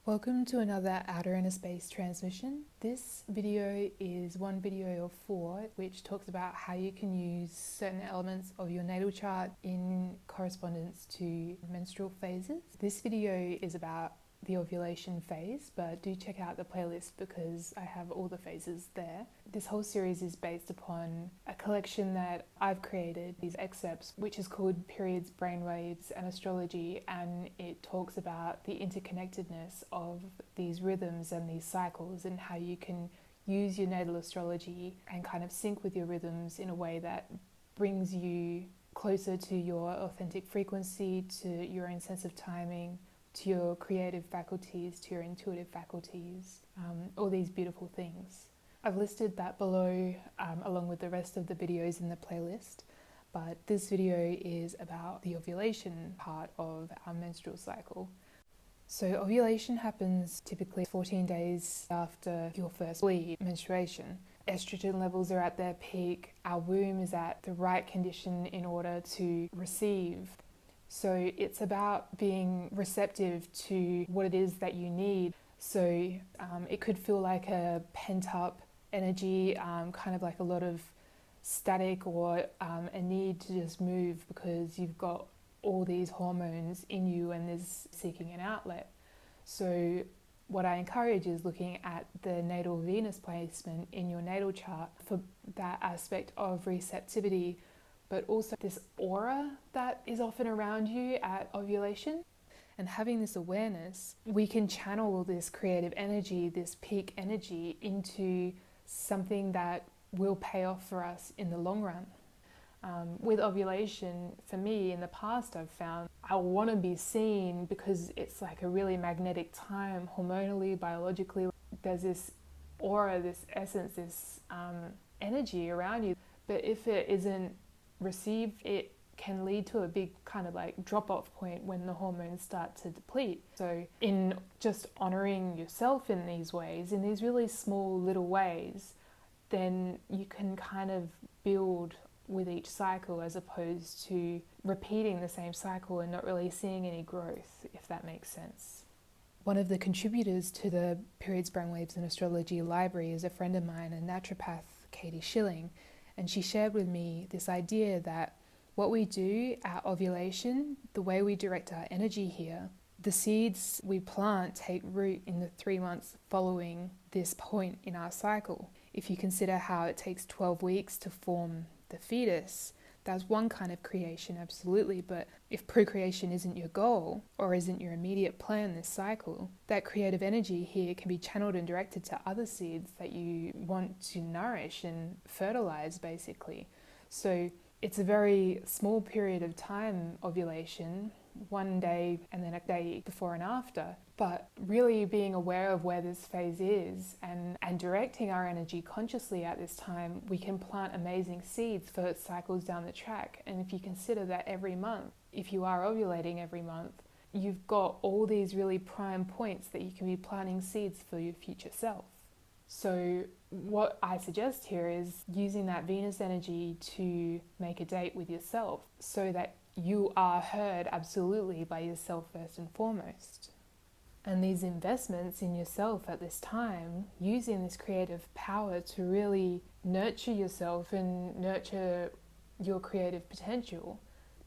Welcome to another Outer Inner Space transmission. This video is one video of 4 which talks about how you can use certain elements of your natal chart in correspondence to menstrual phases. This video is about the ovulation phase, but do check out the playlist because I have all the phases there. This whole series is based upon a collection that I've created, these excerpts, which is called Periods, Brainwaves and Astrology, and it talks about the interconnectedness of these rhythms and these cycles and how you can use your natal astrology and kind of sync with your rhythms in a way that brings you closer to your authentic frequency, to your own sense of timing, to your creative faculties, to your intuitive faculties, all these beautiful things. I've listed that below along with the rest of the videos in the playlist, but this video is about the ovulation part of our menstrual cycle. So ovulation happens typically 14 days after your first bleed, menstruation. Estrogen levels are at their peak, our womb is at the right condition in order to receive. So it's about being receptive to what it is that you need. So it could feel like a pent-up energy, kind of like a lot of static or a need to just move because you've got all these hormones in you and there's seeking an outlet. So what I encourage is looking at the natal Venus placement in your natal chart for that aspect of receptivity, but also this aura that is often around you at ovulation. And having this awareness, we can channel this creative energy, this peak energy, into something that will pay off for us in the long run. With ovulation, for me in the past, I've found I want to be seen because it's like a really magnetic time, hormonally, biologically. There's this aura, this essence, this energy around you. But if it isn't received, it can lead to a big kind of like drop-off point when the hormones start to deplete. So in just honoring yourself in these ways, in these really small little ways, then you can kind of build with each cycle as opposed to repeating the same cycle and not really seeing any growth, if that makes sense. One of the contributors to the Periods, Brainwaves and Astrology library is a friend of mine, a naturopath, Katie Schilling, and she shared with me this idea that what we do at ovulation, the way we direct our energy here, the seeds we plant take root in the 3 months following this point in our cycle. If you consider how it takes 12 weeks to form the fetus, that's one kind of creation, absolutely, but if procreation isn't your goal or isn't your immediate plan this cycle, that creative energy here can be channeled and directed to other seeds that you want to nourish and fertilize, basically. So it's a very small period of time, ovulation, 1 day and then a day before and after, but really being aware of where this phase is and directing our energy consciously at this time, we can plant amazing seeds for cycles down the track. And if you consider that every month, if you are ovulating every month, you've got all these really prime points that you can be planting seeds for your future self. So what I suggest here is using that Venus energy to make a date with yourself so that you are heard absolutely by yourself first and foremost. And these investments in yourself at this time, using this creative power to really nurture yourself and nurture your creative potential,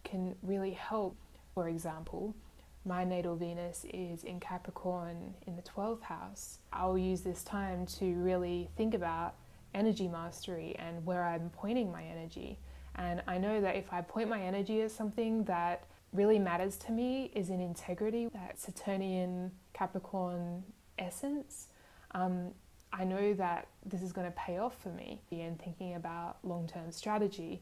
can really help. For example, my natal Venus is in Capricorn in the 12th house. I'll use this time to really think about energy mastery and where I'm pointing my energy. And I know that if I point my energy at something that really matters to me, is in integrity, that Saturnian Capricorn essence, I know that this is going to pay off for me. And thinking about long-term strategy,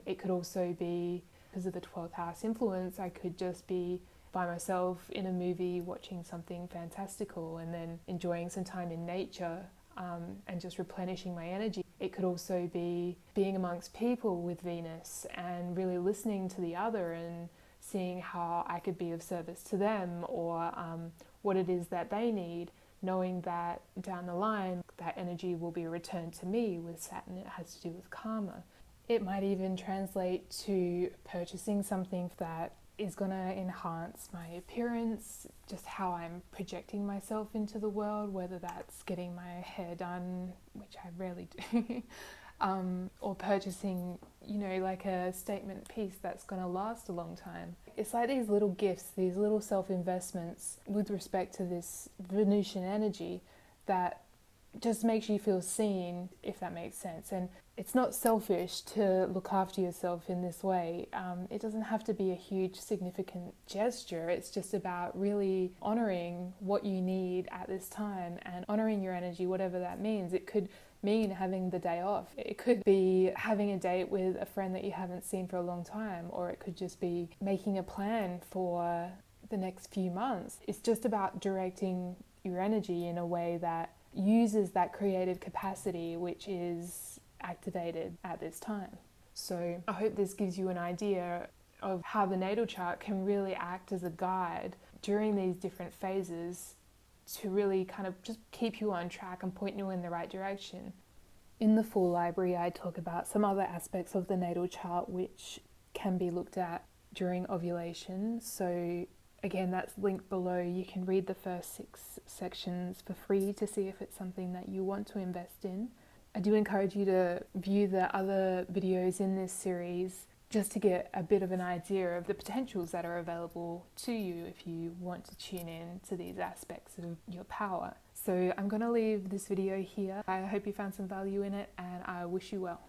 it could also be, because of the 12th house influence, I could just be by myself in a movie watching something fantastical and then enjoying some time in nature and just replenishing my energy. It could also be being amongst people with Venus and really listening to the other and seeing how I could be of service to them or what it is that they need, knowing that down the line that energy will be returned to me. With Saturn, it has to do with karma. It might even translate to purchasing something that is going to enhance my appearance, just how I'm projecting myself into the world, whether that's getting my hair done, which I rarely do, or purchasing, like a statement piece that's going to last a long time. It's like these little gifts, these little self-investments with respect to this Venusian energy that just makes you feel seen, if that makes sense. And it's not selfish to look after yourself in this way. It doesn't have to be a huge significant gesture. It's just about really honoring what you need at this time and honoring your energy, whatever that means. It could mean having the day off. It could be having a date with a friend that you haven't seen for a long time, or it could just be making a plan for the next few months. It's just about directing your energy in a way that uses that creative capacity which is activated at this time. So I hope this gives you an idea of how the natal chart can really act as a guide during these different phases to really kind of just keep you on track and point you in the right direction. In the full library, I talk about some other aspects of the natal chart which can be looked at during ovulation. So again, that's linked below. You can read the first 6 sections for free to see if it's something that you want to invest in. I do encourage you to view the other videos in this series just to get a bit of an idea of the potentials that are available to you if you want to tune in to these aspects of your power. So I'm going to leave this video here. I hope you found some value in it, and I wish you well.